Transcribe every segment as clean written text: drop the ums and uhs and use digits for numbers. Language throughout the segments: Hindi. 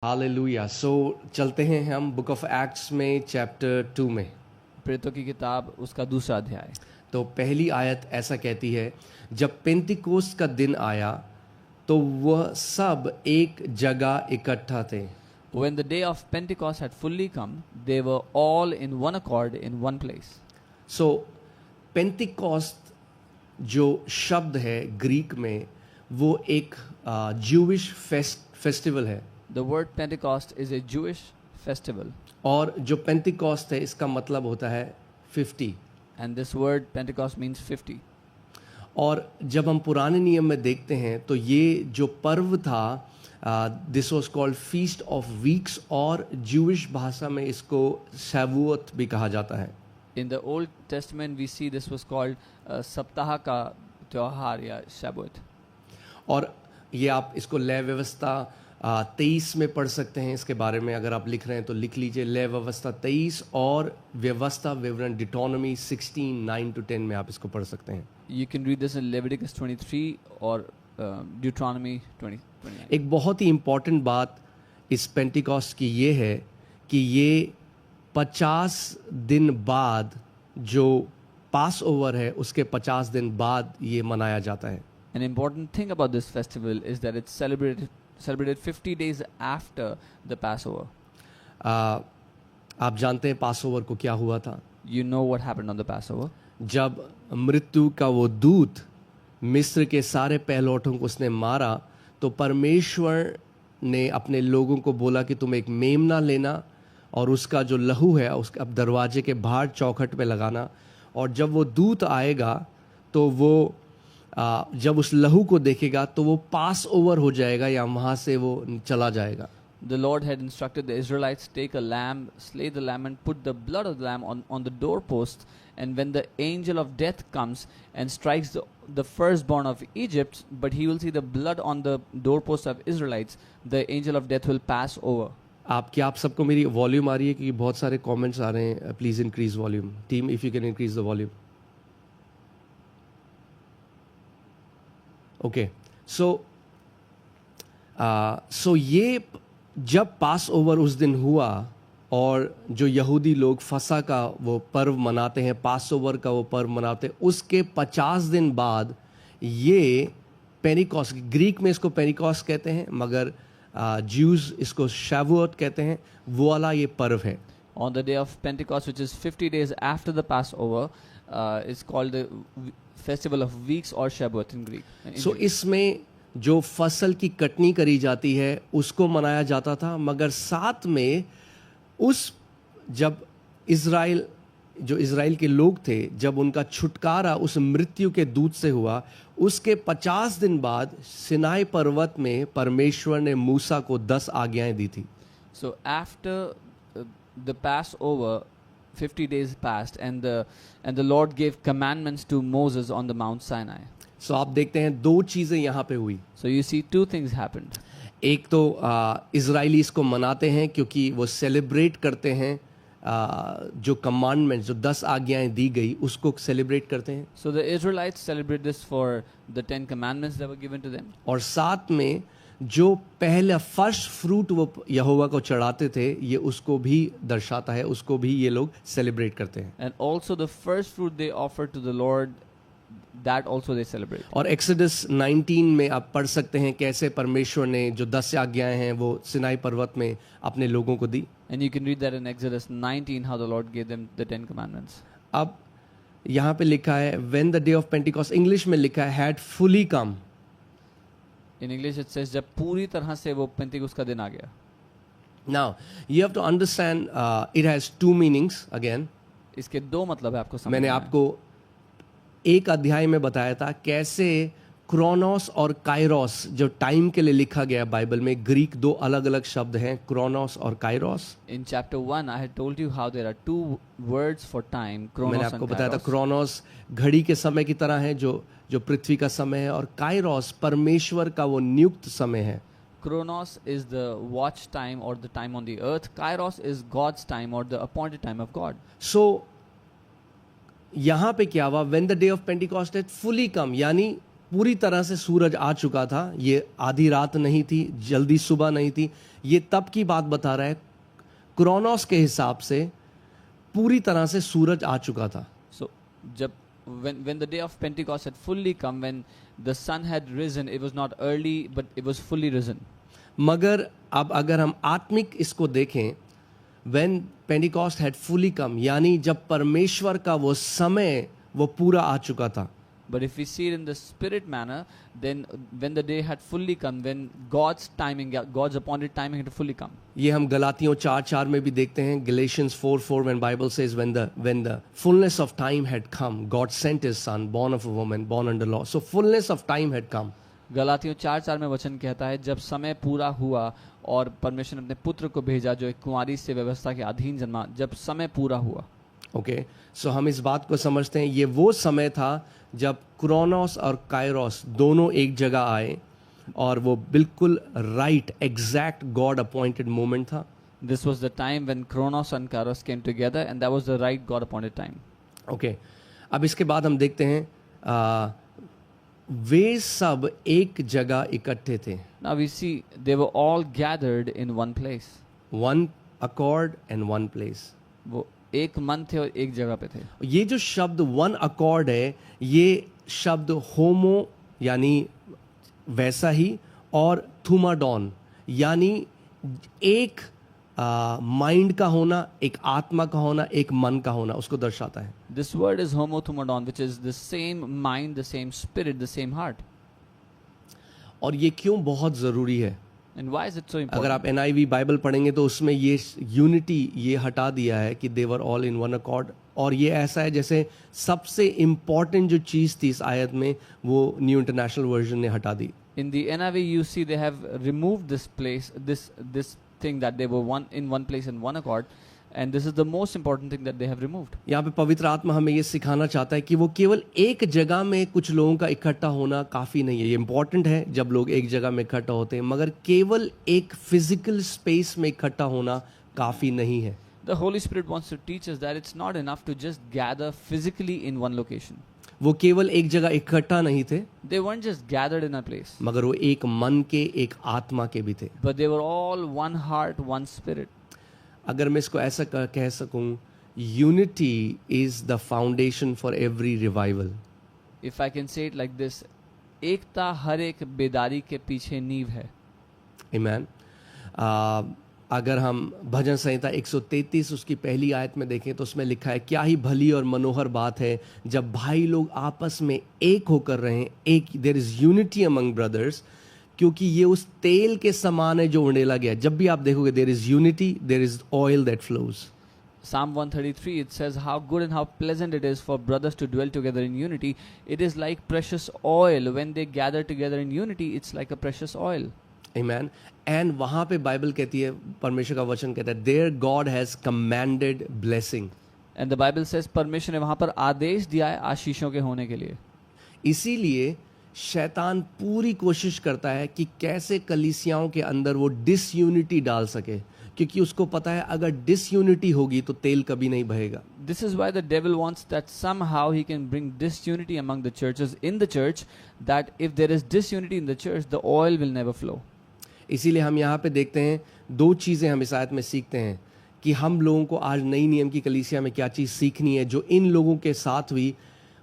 हालेलुया। सो चलते हैं हम बुक ऑफ एक्ट्स में चैप्टर 2 में। प्रेरितों की किताब उसका दूसरा अध्याय। तो पहली आयत ऐसा कहती है, जब पेंतिकोस्त का दिन आया तो वह सब एक जगह इकट्ठा थे। When the day of Pentecost had fully come, they were all in one accord in one place. सो पेंतिकोस्त जो शब्द है ग्रीक में, वो एक ज्यूइश फेस्टिवल है। The word Pentecost is a Jewish festival, और जो पेंतिकोस्त है इसका मतलब होता है 50। and this word Pentecost means 50. और जब हम पुराने नियम में देखते हैं तो ये जो पर्व था, this was called feast of weeks, और ज्यूइश भाषा में इसको शैवुअत भी कहा जाता है। In the Old Testament, we see this was called सप्ताह का त्योहार या Shabbat. और ये आप इसको लय व्यवस्था 23 में पढ़ सकते हैं। इसके बारे में अगर आप लिख रहे हैं तो लिख लीजिए, लय व्यवस्था 23 और व्यवस्था विवरण डिटोनॉमी 16 9-10 में आप इसको पढ़ सकते हैं। You can read this in Leviticus 23 or Deuteronomy 28. एक बहुत ही इम्पॉर्टेंट बात इस पेंटिकॉस्ट की ये है कि ये 50 दिन बाद, जो पास ओवर है उसके 50 दिन बाद ये मनाया जाता है। An important thing about this festival is that it's celebrated 50 days after the Passover. आप जानते हैं पास ओवर को क्या हुआ था? You know what happened on the Passover? जब मृत्यु का वो दूत मिस्र के सारे पहलौठों को उसने मारा, तो परमेश्वर ने अपने लोगों को बोला कि तुम एक मेमना लेना और उसका जो लहू है उसका अब दरवाजे के बाहर चौखट पे लगाना, और जब वो दूत आएगा तो वो जब उस लहू को देखेगा तो वो पास ओवर हो जाएगा या वहाँ से वो चला जाएगा। The Lord had instructed the Israelites, take a lamb, slay the lamb and put the blood of the lamb on the doorpost, and when the angel of death comes and strikes the firstborn of Egypt, but he will see the blood on the doorpost of Israelites, the angel of death will pass over. आप सबको मेरी वॉल्यूम आ रही है? क्योंकि बहुत सारे कमेंट्स आ रहे हैं। Please increase volume team, if you can increase the volume. Okay, so ये जब पास ओवर उस दिन हुआ और जो यहूदी लोग फसा का वो पर्व मनाते हैं, पास ओवर का वो पर्व मनाते हैं, उसके 50 दिन बाद ये पेनिकॉस्ट, ग्रीक में इसको पेनिकॉस्ट कहते हैं मगर ज्यूज इसको शैवुअत कहते हैं, वो वाला ये पर्व है। On the day of Pentecost, which is 50 days after the Passover, is called the festival of weeks or Shabbat in Greek. सो इसमें जो फसल की कटनी करी जाती है उसको मनाया जाता था, मगर साथ में उस जब इज़राइल के लोग थे, जब उनका छुटकारा उस मृत्यु के दूत से हुआ, उसके 50 दिन बाद सिनाई पर्वत में परमेश्वर ने मूसा को 10 आज्ञाएं दी थी। So after the Passover, 50 days passed, and the Lord gave commandments to Moses on the Mount Sinai. सो आप देखते हैं दो चीज़ें यहाँ पे हुई। So you see two things happened. एक तो इज़राइली इसको मनाते हैं क्योंकि वो सेलिब्रेट करते हैं, जो कमांडमेंट, जो 10 आज्ञाएं दी गई उसको सेलिब्रेट करते हैं। So the Israelites celebrate this for the 10 commandments that were given to them. और साथ में जो पहला फर्स्ट फ्रूट वो यहोवा को चढ़ाते थे, ये उसको भी दर्शाता है, उसको भी ये लोग सेलिब्रेट करते हैं। And also the first fruit they offer to the Lord, that also they celebrate. और एक्सोडस 19 में आप पढ़ सकते हैं कैसे परमेश्वर ने जो 10 आज्ञाएं हैं वो सिनाई पर्वत में अपने लोगों को दी। And you can read that in Exodus 19 how the Lord gave them the 10 commandments. अब यहाँ पे लिखा है when the day of Pentecost, English में लिखा है had fully come. In English it says जब पूरी तरह से वो पेंतिकुस्त का दिन आ गया. Now you have to understand, it has two meanings again. इसके दो मतलब है आपको समझना मैंने है. आपको एक अध्याय में बताया था कैसे क्रोनोस और काइरोस, जो टाइम के लिए लिखा गया बाइबल में, ग्रीक दो अलग अलग शब्द हैं, क्रोनोस और काइरोस। In chapter 1 I had told you how there are two words for time, Chronos मैंने and आपको बताया था Kairos. क्रोनोस घड़ी के समय की तरह है जो पृथ्वी का समय है, और काइरोस परमेश्वर का वो नियुक्त समय है। Chronos is the watch time or the time on the earth. Kairos is God's time or the appointed time of God. सो यहाँ पे क्या हुआ, when the day of Pentecost had fully come, यानी पूरी तरह से सूरज आ चुका था, ये आधी रात नहीं थी, जल्दी सुबह नहीं थी, ये तब की बात बता रहा है। क्रोनोस के हिसाब से पूरी तरह से सूरज आ चुका था। So, जब when the day of Pentecost had fully come, when the sun had risen, it was not early, but it was fully risen. मगर अब अगर हम आत्मिक इसको देखें, when Pentecost had fully come, यानी जब परमेश्वर का वो समय वो पूरा आ चुका था। But if we see it in the spirit manner, then when the day had fully come, when God's timing, God's appointed timing had fully come. ये हम गलातियों 4:4 में भी देखते हैं, Galatians 4:4, when Bible says when the fullness of time had come, God sent his son, born of a woman, born under law. So fullness of time had come. गलातियों 4:4 में वचन कहता है, जब समय पूरा हुआ और परमेश्वर ने अपने पुत्र को भेजा जो एक कुंवारी से व्यवस्था के अधीन जन्मा, जब समय पूरा हुआ। ओके, सो हम इस बात को समझते हैं, ये वो समय था जब क्रोनोस और काइरोस दोनों एक जगह आए और वो बिल्कुल right exact God appointed moment था। This was the time when Chronos and Kairos came together, and that was the right God appointed time. Okay, अब इसके बाद हम देखते हैं वे सब एक जगह इकट्ठे थे। Now we see they were all gathered in one place. One accord and one place. वो एक मन थे और एक जगह पे थे। ये जो शब्द वन अकॉर्ड है, ये शब्द होमो यानी वैसा ही, और थुमाडॉन यानी एक माइंड का होना, एक आत्मा का होना, एक मन का होना, उसको दर्शाता है। This word is homothumadon, which is the same mind, the same spirit, the same heart. और ये क्यों बहुत ज़रूरी है? And why is it so important? अगर आप NIV बाइबल पढ़ेंगे तो उसमें ये यूनिटी ये हटा दिया है कि they were all in one accord, और ये ऐसा है जैसे सबसे इम्पॉर्टेंट जो चीज़ थी इस आयत में वो न्यू इंटरनेशनल वर्जन ने हटा दी। In the NIV, you see they have removed this place, this thing that they were in one place in one accord, and this is the most important thing that they have removed. यहाँ पे पवित्र आत्मा हमें ये सिखाना चाहता है कि वो केवल एक जगह में कुछ लोगों का इकट्ठा होना काफ़ी नहीं है। ये इम्पॉर्टेंट है जब लोग एक जगह में इकट्ठा होते हैं, मगर केवल एक फिजिकल स्पेस में इकट्ठा होना काफ़ी नहीं है। The Holy Spirit wants to teach us that it's not enough to just gather physically in one location. वो केवल एक जगह इकट्ठा नहीं थे, They weren't just gathered in a place, मगर वो एक मन के, एक आत्मा के भी थे। but they were all one heart, one spirit. अगर मैं इसको ऐसा कह सकूं, unity is the foundation for every revival. If I can say it like this, एकता हर एक बेदारी के पीछे नींव है। आमीन। अगर हम भजन संहिता 133 उसकी पहली आयत में देखें तो उसमें लिखा है, क्या ही भली और मनोहर बात है जब भाई लोग आपस में एक होकर रहें, एक, there is unity among brothers, क्योंकि ये उस तेल के समान है जो उंडेला गया। जब भी आप देखोगे there is unity, there is oil that flows. Psalm 133, it says, how good and how pleasant it is for brothers to dwell together in unity. It is like precious oil. When they gather together in unity, it's like a precious oil. Amen. And वहाँ पे बाइबल कहती है, परमेश्वर का वचन कहता है, there God has commanded blessing. And the Bible says, परमेश्वर ने वहाँ पर आदेश दिया है आशीषों के होने के लिए। इसीलिए शैतान पूरी कोशिश करता है कि कैसे कलीसियाओं के अंदर वो डिसयूनिटी डाल सके, क्योंकि उसको पता है अगर डिसयूनिटी होगी तो तेल कभी नहीं बहेगा। This is why the devil wants that somehow he can bring disunity among the churches in the church, that if there is disunity in the church, the oil will never flow. इसीलिए हम यहाँ पे देखते हैं दो चीज़ें हम इस आयत में सीखते हैं कि हम लोगों को आज नई नियम की कलीसिया में क्या चीज़ सीखनी है। जो इन लोगों के साथ हुई,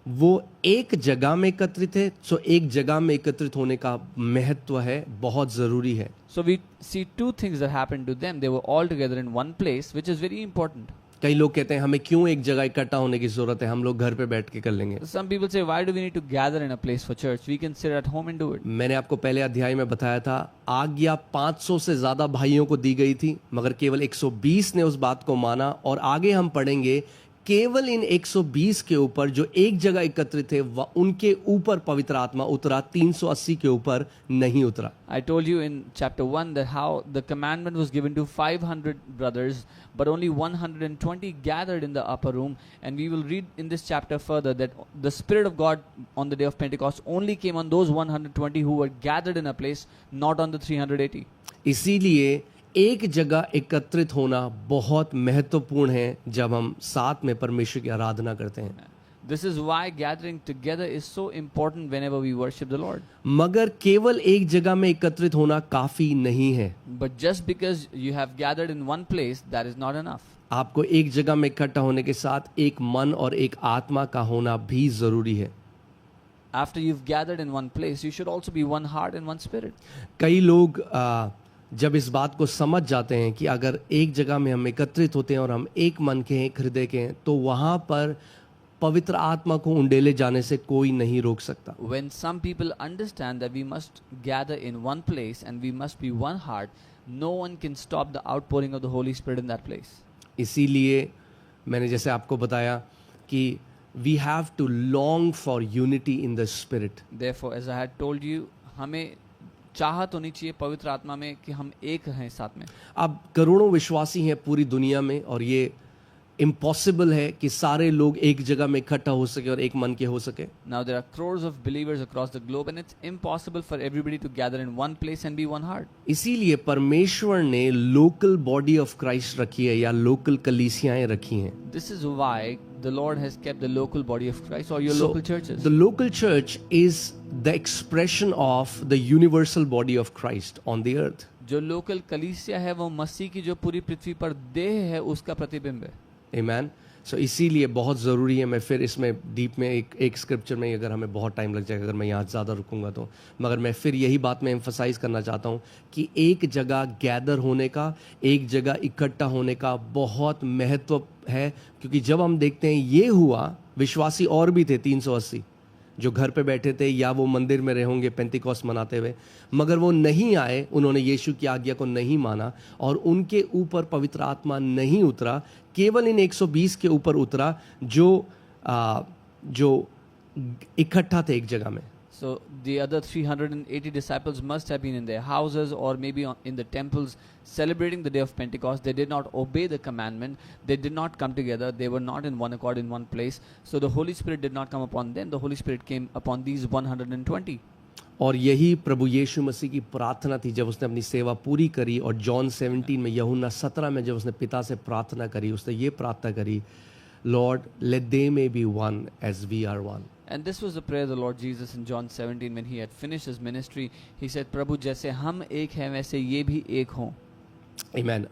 वो एक जगह में एकत्रित है, सो एक जगह में एकत्रित होने का महत्व है, बहुत ज़रूरी है। So we see two things that happened to them. They were all together in one place, which is very important. कई लोग कहते हैं हमें क्यों एक जगह इकट्ठा होने की ज़रूरत है, हम लोग घर पे बैठ के कर लेंगे। Some people say, why do we need to gather in a place for church? We can sit at home and do it. मैंने आपको पहले अध्याय में बताया था, आज्ञा 500 से ज़्यादा भाइयों को दी गई थी, मगर केवल 120 ने उस बात को माना। और आगे हम पढ़ेंगे, केवल इन 120 के ऊपर जो एक जगह एकत्रित थे, उनके ऊपर पवित्र आत्मा उतरा, 380 के ऊपर नहीं उतरा। I told you in chapter 1 that how the commandment was given to 500 brothers, but only 120 gathered in the upper room. And we will read in this chapter further that the Spirit of God on the day of Pentecost only came on those 120 who were gathered in a place, not on the 380. इसीलिए एक जगह एकत्रित होना बहुत महत्वपूर्ण है जब हम साथ में परमेश्वर की आराधना करते हैं। This is why gathering together is so important whenever we worship the Lord. मगर केवल एक जगह में एकत्रित होना काफी नहीं है. But just because you have gathered in one place, that is not enough. आपको एक जगह में इकट्ठा होने के साथ एक मन और एक आत्मा का होना भी जरूरी है. After you've gathered in one place, you should also be one heart and one spirit. कई लोग जब इस बात को समझ जाते हैं कि अगर एक जगह में हम एकत्रित होते हैं और हम एक मन के हैं, एक हृदय के हैं, तो वहां पर पवित्र आत्मा को उंडेले जाने से कोई नहीं रोक सकता. When some people understand that we must gather in one place and we must be one heart, no one can stop the outpouring of the Holy Spirit in that place. इसीलिए मैंने जैसे आपको बताया कि we have to long for unity in the spirit. Therefore, as I had told you, हमें चाहत होनी चाहिए पवित्र आत्मा में कि हम एक हैं साथ में. अब करोड़ों विश्वासी हैं पूरी दुनिया में और ये इम्पॉसिबल है कि सारे लोग एक जगह में इकट्ठा हो सके और एक मन के हो सके. Now there are crores of believers across the globe and it's impossible for everybody to gather in one place and be one heart. इसीलिए परमेश्वर ने लोकल बॉडी ऑफ क्राइस्ट रखी है या लोकल कलीसियाएं रखी हैं. This is why the Lord has kept the local body of Christ or your So, local churches. the local church is the expression of the universal body of Christ on the earth. जो लोकल कलीसिया है वो मसीह की जो पूरी पृथ्वी पर देह है उसका प्रतिबिंब है. Amen. So इसीलिए बहुत ज़रूरी है. मैं फिर इसमें डीप में एक स्क्रिप्चर में अगर हमें बहुत टाइम लग जाएगा अगर मैं यहाँ ज़्यादा रुकूंगा तो, मगर मैं फिर यही बात में एम्फसाइज करना चाहता हूँ कि एक जगह गैदर होने का, एक जगह इकट्ठा होने का बहुत महत्व है. क्योंकि जब हम देखते हैं ये हुआ, विश्वासी और भी थे 380 जो घर पे बैठे थे या वो मंदिर में रहे होंगे पेंटिकॉस्ट मनाते हुए, मगर वो नहीं आए, उन्होंने यीशु की आज्ञा को नहीं माना और उनके ऊपर पवित्र आत्मा नहीं उतरा. केवल इन 120 के ऊपर उतरा जो इकट्ठा थे एक जगह में. So the other 380 disciples must have been in their houses or maybe in the temples celebrating the day of Pentecost. They did not obey the commandment. They did not come together. They were not in one accord in one place. So the Holy Spirit did not come upon them. The Holy Spirit came upon these 120. और यही प्रभु यीशु मसीह की प्रार्थना थी जब उसने अपनी सेवा पूरी करी. और जॉन 17 में, यूहन्ना 17 में जब उसने पिता से प्रार्थना करी, उसने ये प्रार्थना करी, Lord, let they may be one as we are one. And this was the prayer of the Lord Jesus in John 17 when he had finished his ministry. He said, प्रभु जैसे हम एक हैं वैसे ये भी एक हों. Amen.